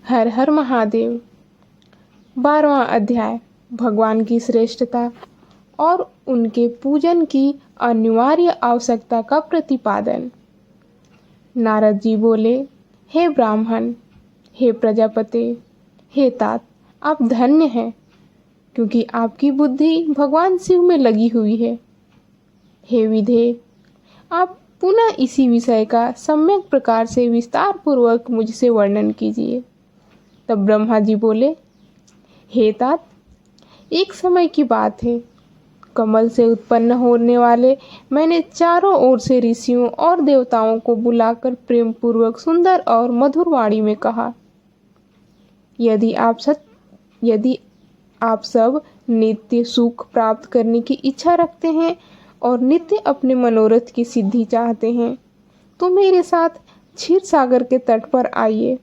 हर हर महादेव। 12वां अध्याय भगवान की श्रेष्ठता और उनके पूजन की अनिवार्य आवश्यकता का प्रतिपादन। नारद जी बोले, हे ब्राह्मण, हे प्रजापति, हे तात, आप धन्य हैं क्योंकि आपकी बुद्धि भगवान शिव में लगी हुई है। हे विधे, आप पुनः इसी विषय का सम्यक प्रकार से विस्तार पूर्वक मुझसे वर्णन कीजिए। तब ब्रह्मा जी बोले, हे तात, एक समय की बात है, कमल से उत्पन्न होने वाले मैंने चारों ओर से ऋषियों और देवताओं को बुलाकर प्रेम पूर्वक सुंदर और मधुर वाणी में कहा, यदि आप सब नित्य सुख प्राप्त करने की इच्छा रखते हैं और नित्य अपने मनोरथ की सिद्धि चाहते हैं तो मेरे साथ क्षीर सागर के तट पर आइए।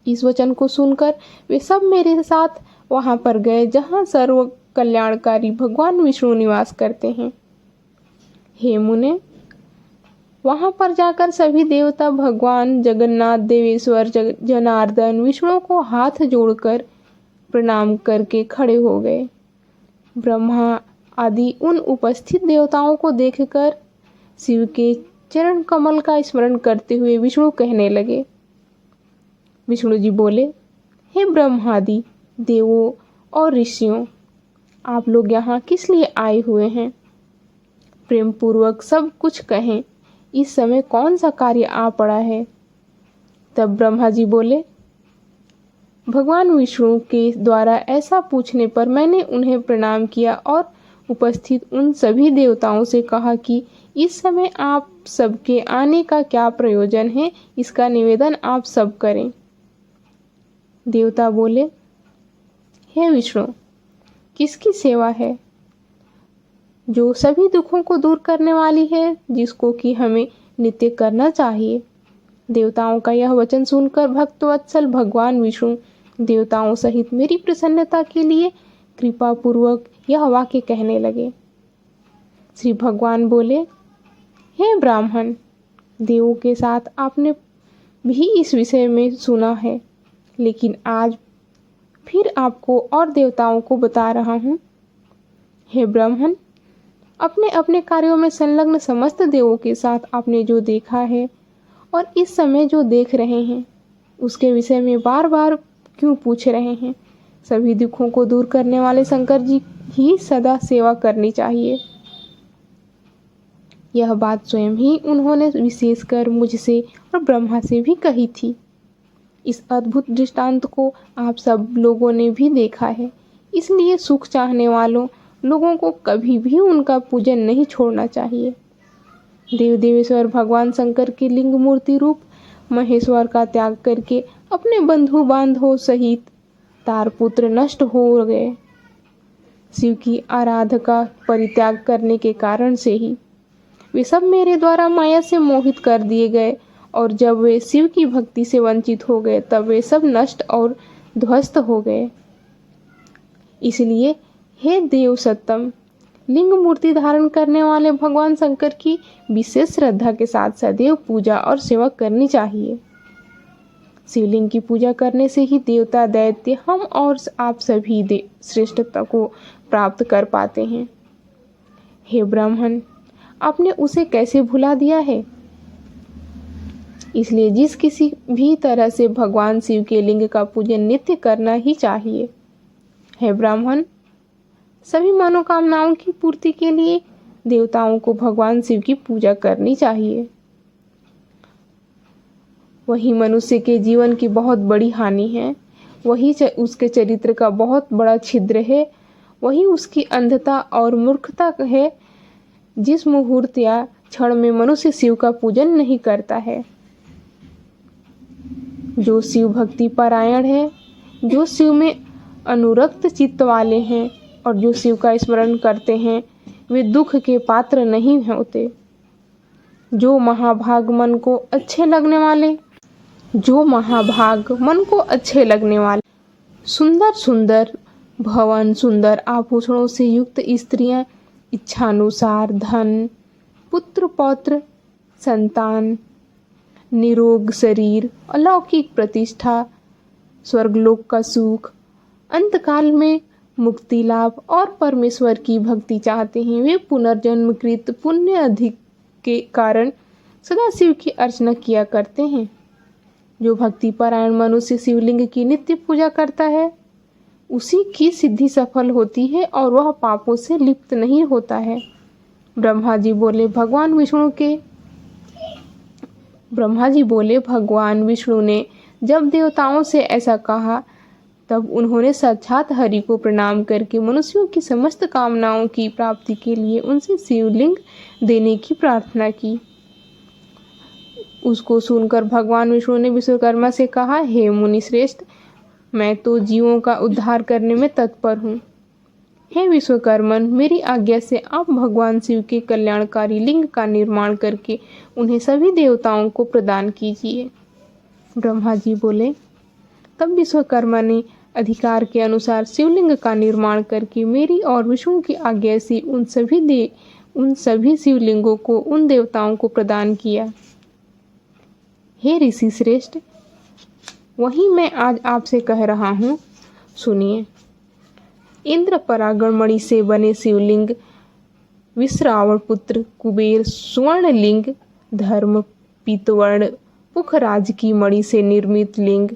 इस वचन को सुनकर वे सब मेरे साथ वहां पर गए जहां सर्व कल्याणकारी भगवान विष्णु निवास करते हैं। हे मुने, वहां पर जाकर सभी देवता भगवान जगन्नाथ, देवेश्वर, जनार्दन, विष्णु को हाथ जोड़कर प्रणाम करके खड़े हो गए। ब्रह्मा आदि उन उपस्थित देवताओं को देखकर शिव के चरण कमल का स्मरण करते हुए विष्णु कहने लगे। विष्णु जी बोले, हे ब्रह्मादि देवों और ऋषियों, आप लोग यहाँ किस लिए आए हुए हैं? प्रेम पूर्वक सब कुछ कहें, इस समय कौन सा कार्य आ पड़ा है? तब ब्रह्मा जी बोले, भगवान विष्णु के द्वारा ऐसा पूछने पर मैंने उन्हें प्रणाम किया और उपस्थित उन सभी देवताओं से कहा कि इस समय आप सबके आने का क्या प्रयोजन है, इसका निवेदन आप सब करें। देवता बोले, हे विष्णु, किसकी सेवा है जो सभी दुखों को दूर करने वाली है, जिसको कि हमें नित्य करना चाहिए। देवताओं का यह वचन सुनकर भक्तवत्सल भगवान विष्णु देवताओं सहित मेरी प्रसन्नता के लिए कृपा पूर्वक यह वाक्य कहने लगे। श्री भगवान बोले, हे ब्राह्मण, देवों के साथ आपने भी इस विषय में सुना है, लेकिन आज फिर आपको और देवताओं को बता रहा हूँ। हे ब्राह्मण, अपने अपने कार्यों में संलग्न समस्त देवों के साथ आपने जो देखा है और इस समय जो देख रहे हैं उसके विषय में बार बार क्यों पूछ रहे हैं? सभी दुखों को दूर करने वाले शंकर जी ही सदा सेवा करनी चाहिए। यह बात स्वयं ही उन्होंने विशेषकर मुझसे और ब्रह्मा से भी कही थी। इस अद्भुत दृष्टांत को आप सब लोगों ने भी देखा है, इसलिए सुख चाहने वालों लोगों को कभी भी उनका पूजन नहीं छोड़ना चाहिए। देव देवेश्वर भगवान शंकर के लिंग मूर्ति रूप महेश्वर का त्याग करके अपने बंधु बांधवों सहित तारपुत्र नष्ट हो गए। शिव की आराधना परित्याग करने के कारण से ही वे सब मेरे द्वारा माया से मोहित कर दिए गए और जब वे शिव की भक्ति से वंचित हो गए तब वे सब नष्ट और ध्वस्त हो गए। इसलिए हे देव सत्तम, लिंग मूर्ति धारण करने वाले भगवान शंकर की विशेष श्रद्धा के साथ सदैव पूजा और सेवा करनी चाहिए। शिवलिंग की पूजा करने से ही देवता, दैत्य, हम और आप सभी श्रेष्ठता को प्राप्त कर पाते हैं। हे ब्राह्मण, आपने उसे कैसे भुला दिया है? इसलिए जिस किसी भी तरह से भगवान शिव के लिंग का पूजन नित्य करना ही चाहिए। हे ब्राह्मण, सभी मनोकामनाओं की पूर्ति के लिए देवताओं को भगवान शिव की पूजा करनी चाहिए। वही मनुष्य के जीवन की बहुत बड़ी हानि है, वही उसके चरित्र का बहुत बड़ा छिद्र है, वही उसकी अंधता और मूर्खता है। जिस मुहूर्त या क्षण में मनुष्य शिव का पूजन नहीं करता है, जो शिव भक्ति परायण है, जो शिव में अनुरक्त चित्त वाले हैं और जो शिव का स्मरण करते हैं, वे दुख के पात्र नहीं होते। जो महाभाग मन को अच्छे लगने वाले सुंदर सुंदर भवन, सुंदर आभूषणों से युक्त स्त्रियां, इच्छानुसार धन, पुत्र पौत्र, संतान, निरोग शरीर, अलौकिक प्रतिष्ठा, स्वर्गलोक का सुख, अंतकाल में मुक्ति लाभ और परमेश्वर की भक्ति चाहते हैं। वे पुनर्जन्मकृत पुण्य अधिक के कारण सदा शिव की अर्चना किया करते हैं। जो भक्ति परायण मनुष्य शिवलिंग की नित्य पूजा करता है उसी की सिद्धि सफल होती है और वह पापों से लिप्त नहीं होता है। ब्रह्मा जी बोले भगवान विष्णु ने जब देवताओं से ऐसा कहा तब उन्होंने साक्षात हरि को प्रणाम करके मनुष्यों की समस्त कामनाओं की प्राप्ति के लिए उनसे शिवलिंग देने की प्रार्थना की। उसको सुनकर भगवान विष्णु ने विश्वकर्मा से कहा, हे मुनि श्रेष्ठ, मैं तो जीवों का उद्धार करने में तत्पर हूँ। हे विश्वकर्मन, मेरी आज्ञा से आप भगवान शिव के कल्याणकारी लिंग का निर्माण करके उन्हें सभी देवताओं को प्रदान कीजिए। ब्रह्मा जी बोले। तब विश्वकर्मा ने अधिकार के अनुसार शिवलिंग का निर्माण करके मेरी और विष्णु की आज्ञा से उन सभी शिवलिंगों को उन देवताओं को प्रदान किया। हे ऋषि श्रेष्ठ, वही मैं आज आपसे कह रहा हूँ, सुनिए। इंद्र परागण मणि से बने शिवलिंग, विश्रावण पुत्र कुबेर स्वर्ण लिंग, धर्म पीतवर्ण पुखराज की मणि से निर्मित लिंग,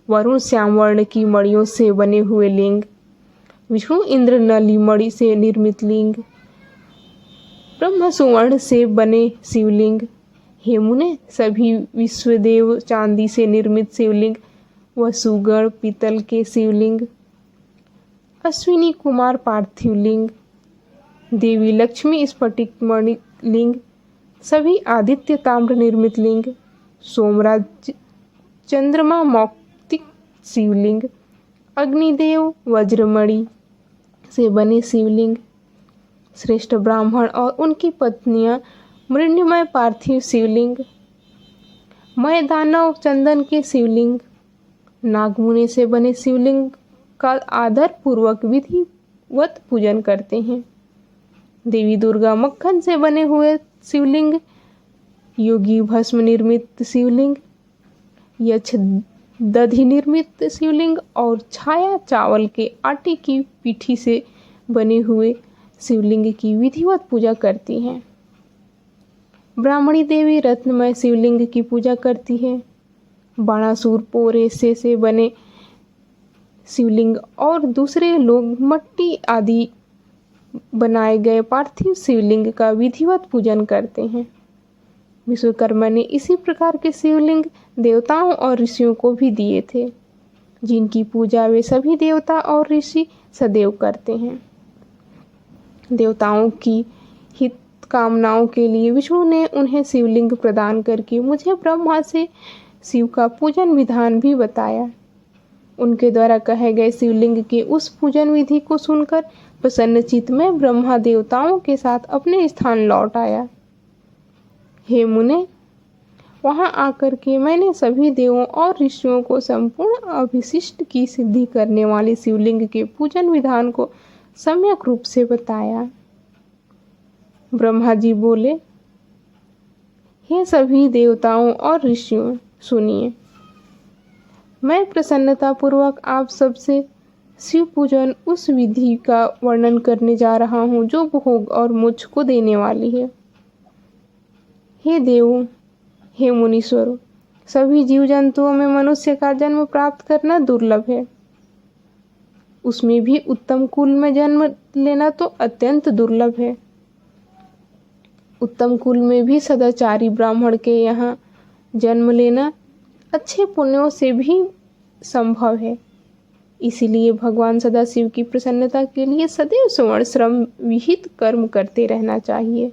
वरुण श्यामवर्ण की मणियों से बने हुए लिंग, विष्णु इंद्र नली मणि से निर्मित लिंग, ब्रह्म सुवर्ण से बने शिवलिंग, हे मुने सभी विश्वदेव चांदी से निर्मित शिवलिंग व सुगण पीतल के शिवलिंग, अश्विनी कुमार पार्थिव लिंग, देवी लक्ष्मी स्फटिक मणि लिंग, सभी आदित्य ताम्र निर्मित लिंग, सोमराज चंद्रमा मौक्तिक शिवलिंग, अग्निदेव वज्रमणि से बने शिवलिंग, श्रेष्ठ ब्राह्मण और उनकी पत्नियां मृण्मय पार्थिव शिवलिंग, मय दानव चंदन के शिवलिंग, नागमुनि से बने शिवलिंग का आदर पूर्वक विधिवत पूजन करते हैं। देवी दुर्गा मक्खन से बने हुए शिवलिंग, योगी भस्म निर्मित शिवलिंग, यक्ष दधि निर्मित शिवलिंग और छाया चावल के आटे की पीठी से बने हुए शिवलिंग की विधिवत पूजा करती हैं। ब्राह्मणी देवी रत्नमय शिवलिंग की पूजा करती है। बाणासुर पोरे से बने शिवलिंग और दूसरे लोग मट्टी आदि बनाए गए पार्थिव शिवलिंग का विधिवत पूजन करते हैं। विश्वकर्मा ने इसी प्रकार के शिवलिंग देवताओं और ऋषियों को भी दिए थे, जिनकी पूजा वे सभी देवता और ऋषि सदैव करते हैं। देवताओं की हित कामनाओं के लिए विष्णु ने उन्हें शिवलिंग प्रदान करके मुझे ब्रह्मा से शिव का पूजन विधान भी बताया। उनके द्वारा कहे गए शिवलिंग के उस पूजन विधि को सुनकर प्रसन्नचित्त में ब्रह्मा देवताओं के साथ अपने स्थान लौट आया। हे मुने, वहां आकर के मैंने सभी देवों और ऋषियों को संपूर्ण अभिशिष्ट की सिद्धि करने वाले शिवलिंग के पूजन विधान को सम्यक रूप से बताया। ब्रह्मा जी बोले, हे सभी देवताओं और ऋषियों, सुनिए। मैं प्रसन्नता पूर्वक आप सबसे शिव पूजन उस विधि का वर्णन करने जा रहा हूँ जो भोग और मोक्ष को देने वाली है। हे देवों, हे मुनीश्वरों, सभी जीव जंतुओं में मनुष्य का जन्म प्राप्त करना दुर्लभ है। उसमें भी उत्तम कुल में जन्म लेना तो अत्यंत दुर्लभ है। उत्तम कुल में भी सदाचारी ब्राह्मण के यहाँ जन्म लेना अच्छे पुण्यों से भी संभव है। इसीलिए भगवान सदाशिव की प्रसन्नता के लिए सदैव स्वर्ण श्रम विहित कर्म करते रहना चाहिए।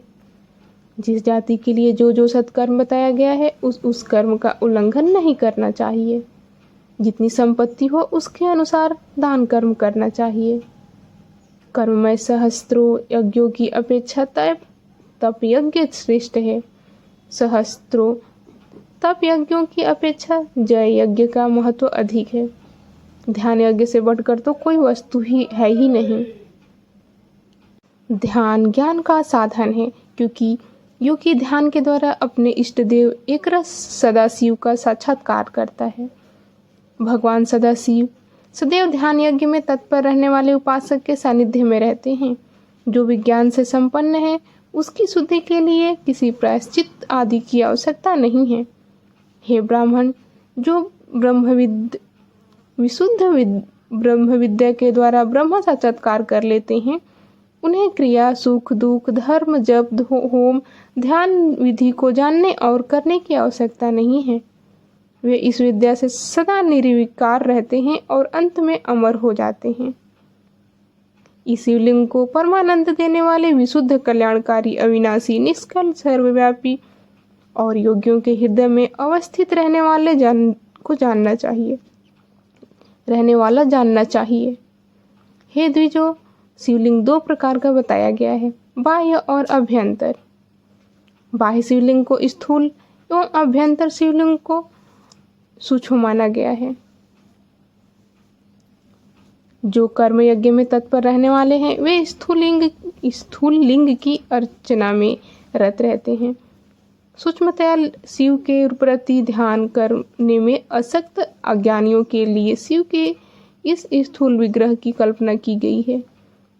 जिस जाति के लिए जो सत्कर्म बताया गया है उस कर्म का उल्लंघन नहीं करना चाहिए। जितनी संपत्ति हो उसके अनुसार दान कर्म करना चाहिए। कर्म में सहस्त्रों यज्ञों की अपेक्षा तप यज्ञ श्रेष्ठ है। सहस्त्रों तप यज्ञों की अपेक्षा जय यज्ञ का महत्व अधिक है। ध्यान यज्ञ से बढ़कर तो कोई वस्तु ही है ही नहीं। ध्यान ज्ञान का साधन है, क्योंकि योगी ध्यान के द्वारा अपने इष्ट देव एक रस सदाशिव का साक्षात्कार करता है। भगवान सदाशिव सदैव ध्यान यज्ञ में तत्पर रहने वाले उपासक के सानिध्य में रहते हैं। जो विज्ञान से संपन्न है उसकी शुद्धि के लिए किसी प्रायश्चित आदि की आवश्यकता नहीं है। हे ब्राह्मण, जो ब्रह्म विद्या के द्वारा ब्रह्म साक्षात्कार कर लेते हैं, उन्हें क्रिया, सुख, दुख, धर्म, जप, होम, ध्यान विधि को जानने और करने की आवश्यकता नहीं है। वे इस विद्या से सदा निर्विकार रहते हैं और अंत में अमर हो जाते हैं। इस शिवलिंग को परमानंद देने वाले विशुद्ध, कल्याणकारी, अविनाशी, निष्कल, सर्वव्यापी और योगियों के हृदय में अवस्थित रहने वाला जानना चाहिए। हे द्विजो, शिवलिंग दो प्रकार का बताया गया है, बाह्य और अभ्यंतर। बाह्य शिवलिंग को स्थूल एवं अभ्यंतर शिवलिंग को सूक्ष्म माना गया है। जो कर्म यज्ञ में तत्पर रहने वाले हैं वे स्थूल लिंग की अर्चना में रत रहते हैं। सूक्ष्मतया शिव के प्रति ध्यान करने में आसक्त अज्ञानियों के लिए शिव के इस स्थूल विग्रह की कल्पना की गई है।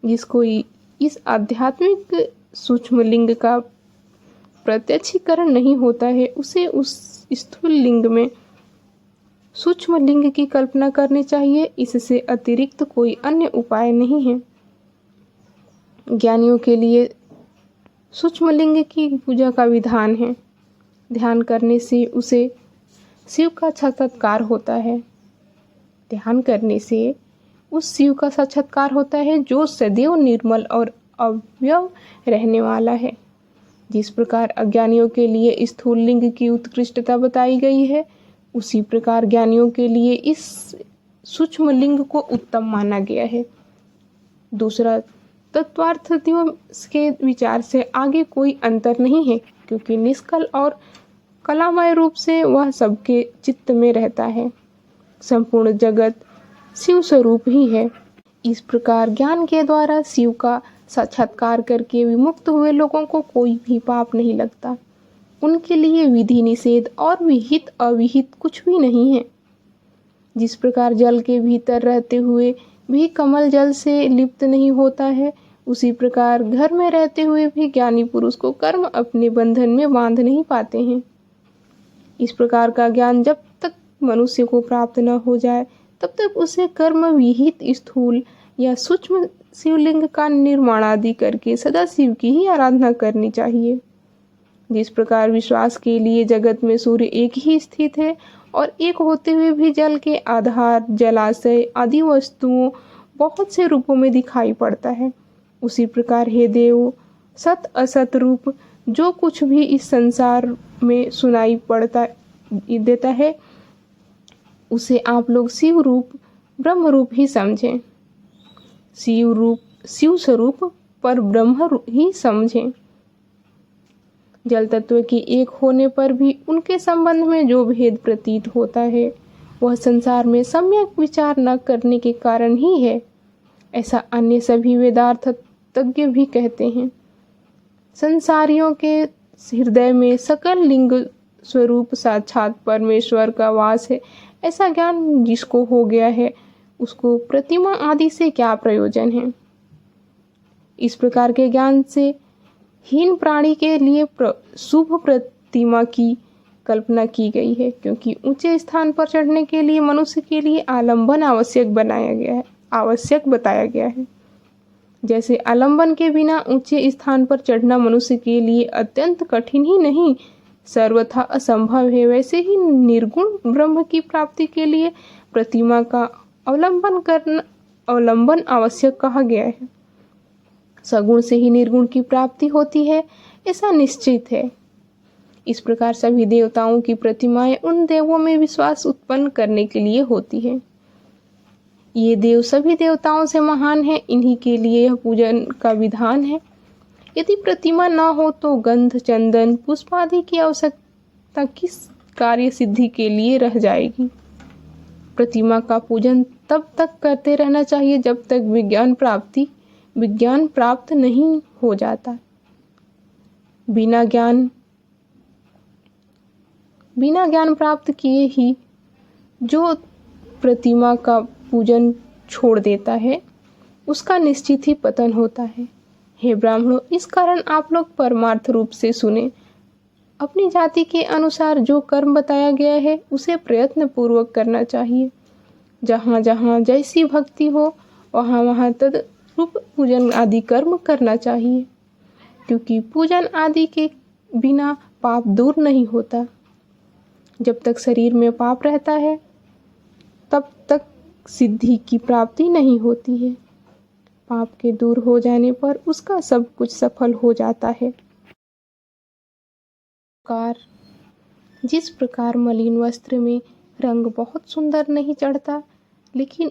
जिसको इस आध्यात्मिक सूक्ष्म लिंग का प्रत्यक्षीकरण नहीं होता है, उसे उस स्थूल लिंग में सूक्ष्म लिंग की कल्पना करनी चाहिए। इससे अतिरिक्त कोई अन्य उपाय नहीं है। ज्ञानियों के लिए सूक्ष्म लिंग की पूजा का विधान है। ध्यान करने से उसे शिव का साक्षात्कार होता है। ध्यान करने से उस शिव का साक्षात्कार होता है जो सदैव निर्मल और अव्यय रहने वाला है। जिस प्रकार अज्ञानियों के लिए स्थूल लिंग की उत्कृष्टता बताई गई है, उसी प्रकार ज्ञानियों के लिए इस सूक्ष्म लिंग को उत्तम माना गया है। दूसरा, तत्वार्थतियों के विचार से आगे कोई अंतर नहीं है, क्योंकि निष्कल और कलामय रूप से वह सबके चित्त में रहता है। संपूर्ण जगत शिव स्वरूप ही है। इस प्रकार ज्ञान के द्वारा शिव का साक्षात्कार करके विमुक्त हुए लोगों को कोई भी पाप नहीं लगता। उनके लिए विधि निषेध और विहित अविहित कुछ भी नहीं है। जिस प्रकार जल के भीतर रहते हुए भी कमल जल से लिप्त नहीं होता है, उसी प्रकार घर में रहते हुए भी ज्ञानी पुरुष को कर्म अपने बंधन में बांध नहीं पाते हैं। इस प्रकार का ज्ञान जब तक मनुष्य को प्राप्त न हो जाए, तब तक उसे कर्म विहित स्थूल या सूक्ष्म शिवलिंग का निर्माण आदि करके सदा शिव की ही आराधना करनी चाहिए। जिस प्रकार विश्वास के लिए जगत में सूर्य एक ही स्थित है और एक होते हुए भी जल के आधार, जलाशय आदि वस्तुओं बहुत से रूपों में दिखाई पड़ता है, उसी प्रकार हे देव, सत असत रूप जो कुछ भी इस संसार में सुनाई पड़ता देता है, उसे आप लोग शिव रूप, ब्रह्म रूप ही समझें। शिव स्वरूप पर ब्रह्म ही समझें। जल तत्व के एक होने पर भी उनके संबंध में जो भेद प्रतीत होता है, वह संसार में सम्यक विचार न करने के कारण ही है। ऐसा अन्य सभी वेदार्थ तज्ञ भी कहते हैं। संसारियों के हृदय में सकल लिंग स्वरूप साक्षात परमेश्वर का वास है। ऐसा ज्ञान जिसको हो गया है, उसको प्रतिमा आदि से क्या प्रयोजन है। इस प्रकार के ज्ञान से हीन प्राणी के लिए शुभ प्रतिमा की कल्पना की गई है, क्योंकि ऊंचे स्थान पर चढ़ने के लिए मनुष्य के लिए आलंबन आवश्यक बताया गया है। जैसे आलंबन के बिना ऊंचे स्थान पर चढ़ना मनुष्य के लिए अत्यंत कठिन ही नहीं, सर्वथा असंभव है, वैसे ही निर्गुण ब्रह्म की प्राप्ति के लिए प्रतिमा का अवलंबन आवश्यक कहा गया है। सगुण से ही निर्गुण की प्राप्ति होती है, ऐसा निश्चित है। इस प्रकार सभी देवताओं की प्रतिमाएं उन देवों में विश्वास उत्पन्न करने के लिए होती है। ये देव सभी देवताओं से महान है, इन्हीं के लिए यह पूजन का विधान है। यदि प्रतिमा न हो तो गंध, चंदन, पुष्प आदि की आवश्यकता किस कार्य सिद्धि के लिए रह जाएगी। प्रतिमा का पूजन तब तक करते रहना चाहिए जब तक विज्ञान प्राप्त नहीं हो जाता। बिना ज्ञान प्राप्त किए ही जो प्रतिमा का पूजन छोड़ देता है उसका निश्चित ही पतन होता है। हे ब्राह्मणों, इस कारण आप लोग परमार्थ रूप से सुने। अपनी जाति के अनुसार जो कर्म बताया गया है उसे प्रयत्न पूर्वक करना चाहिए। जहाँ जहाँ जैसी भक्ति हो वहाँ वहाँ तद रूप पूजन आदि कर्म करना चाहिए, क्योंकि पूजन आदि के बिना पाप दूर नहीं होता। जब तक शरीर में पाप रहता है तब तक सिद्धि की प्राप्ति नहीं होती है। पाप के दूर हो जाने पर उसका सब कुछ सफल हो जाता है। जिस प्रकार मलिन वस्त्र में रंग बहुत सुंदर नहीं चढ़ता, लेकिन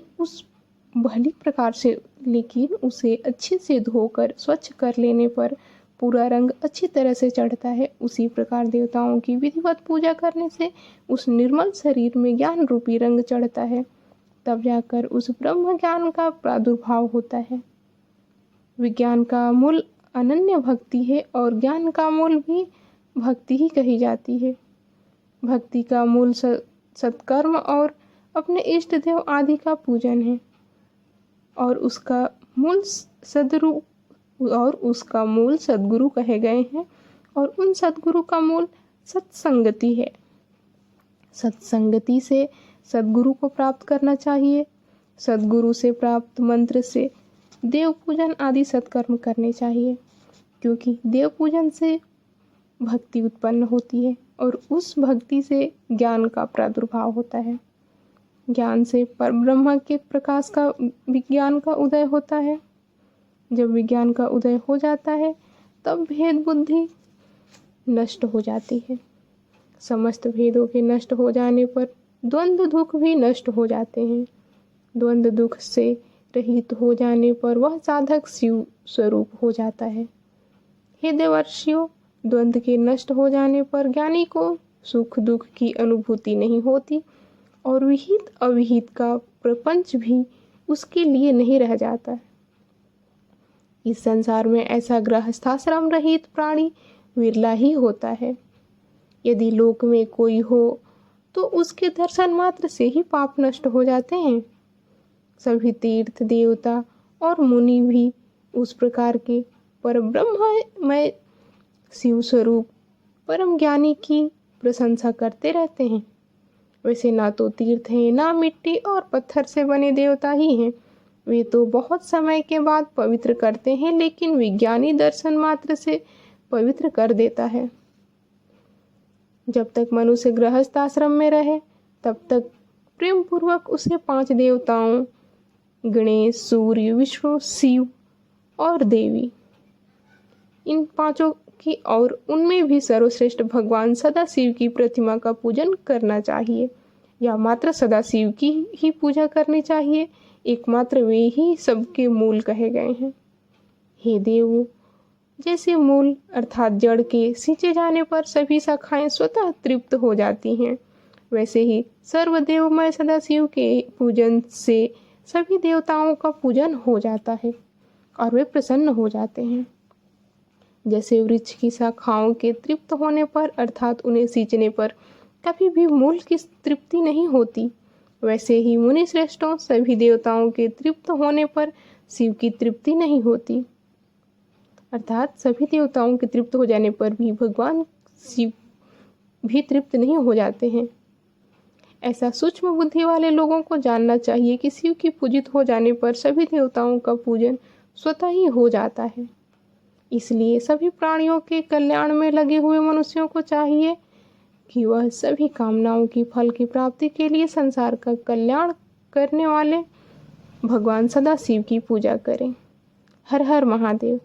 उसे अच्छे से धोकर स्वच्छ कर लेने पर पूरा रंग अच्छी तरह से चढ़ता है, उसी प्रकार देवताओं की विधिवत पूजा करने से उस निर्मल शरीर में ज्ञान रूपी रंग चढ़ता है। तब जाकर उस ब्रह्म ज्ञान का प्रादुर्भाव होता है। विज्ञान का मूल अनन्य भक्ति है और ज्ञान का मूल भी भक्ति ही कही जाती है। भक्ति का मूल सत्कर्म और अपने इष्ट देव आदि का पूजन है और उसका मूल सद्गुरु कहे गए हैं और उन सद्गुरु का मूल सत्संगति है। सत्संगति से सद्गुरु को प्राप्त करना चाहिए। सद्गुरु से प्राप्त मंत्र से देव पूजन आदि सत्कर्म करने चाहिए, क्योंकि देव पूजन से भक्ति उत्पन्न होती है और उस भक्ति से ज्ञान का प्रादुर्भाव होता है। ज्ञान से परब्रह्म के प्रकाश का विज्ञान का उदय होता है। जब विज्ञान का उदय हो जाता है तब भेद बुद्धि नष्ट हो जाती है। समस्त भेदों के नष्ट हो जाने पर द्वंद्व दुख भी नष्ट हो जाते हैं। द्वंद्व दुख से रहित हो जाने पर वह साधक शिव स्वरूप हो जाता है। हे देवर्षियों, द्वंद्व के नष्ट हो जाने पर ज्ञानी को सुख दुख की अनुभूति नहीं होती और विहित अविहित का प्रपंच भी उसके लिए नहीं रह जाता। इस संसार में ऐसा गृहस्थाश्रम रहित प्राणी विरला ही होता है। यदि लोक में कोई हो तो उसके दर्शन मात्र से ही पाप नष्ट हो जाते हैं। सभी तीर्थ देवता और मुनि भी उस प्रकार के परब्रह्ममय शिव स्वरूप परम ज्ञानी की प्रशंसा करते रहते हैं। वैसे ना तो तीर्थ हैं, ना मिट्टी और पत्थर से बने देवता ही हैं। वे तो बहुत समय के बाद पवित्र करते हैं, लेकिन विज्ञानी दर्शन मात्र से पवित्र कर देता है। जब तक मनुष्य गृहस्थ आश्रम में रहे तब तक प्रेम पूर्वक उसे 5 देवताओं गणेश, सूर्य, विष्णु, शिव और देवी, इन 5 की और उनमें भी सर्वश्रेष्ठ भगवान सदाशिव की प्रतिमा का पूजन करना चाहिए, या मात्र सदाशिव की ही पूजा करनी चाहिए। एकमात्र वे ही सबके मूल कहे गए हैं। हे देवों, जैसे मूल अर्थात जड़ के सींचे जाने पर सभी शाखाएं स्वतः तृप्त हो जाती हैं, वैसे ही सर्वदेवमय सदाशिव के पूजन से सभी देवताओं का पूजन हो जाता है और वे प्रसन्न हो जाते हैं। जैसे वृक्ष की शाखाओं के तृप्त होने पर अर्थात उन्हें सींचने पर कभी भी मूल की तृप्ति नहीं होती, वैसे ही मुनि श्रेष्ठों सभी देवताओं के तृप्त होने पर शिव की तृप्ति नहीं होती। अर्थात सभी देवताओं के तृप्त हो जाने पर भी भगवान शिव भी तृप्त नहीं हो जाते हैं। ऐसा सूक्ष्म बुद्धि वाले लोगों को जानना चाहिए कि शिव की पूजित हो जाने पर सभी देवताओं का पूजन स्वतः ही हो जाता है। इसलिए सभी प्राणियों के कल्याण में लगे हुए मनुष्यों को चाहिए कि वह सभी कामनाओं की फल की प्राप्ति के लिए संसार का कल्याण करने वाले भगवान सदाशिव की पूजा करें। हर हर महादेव।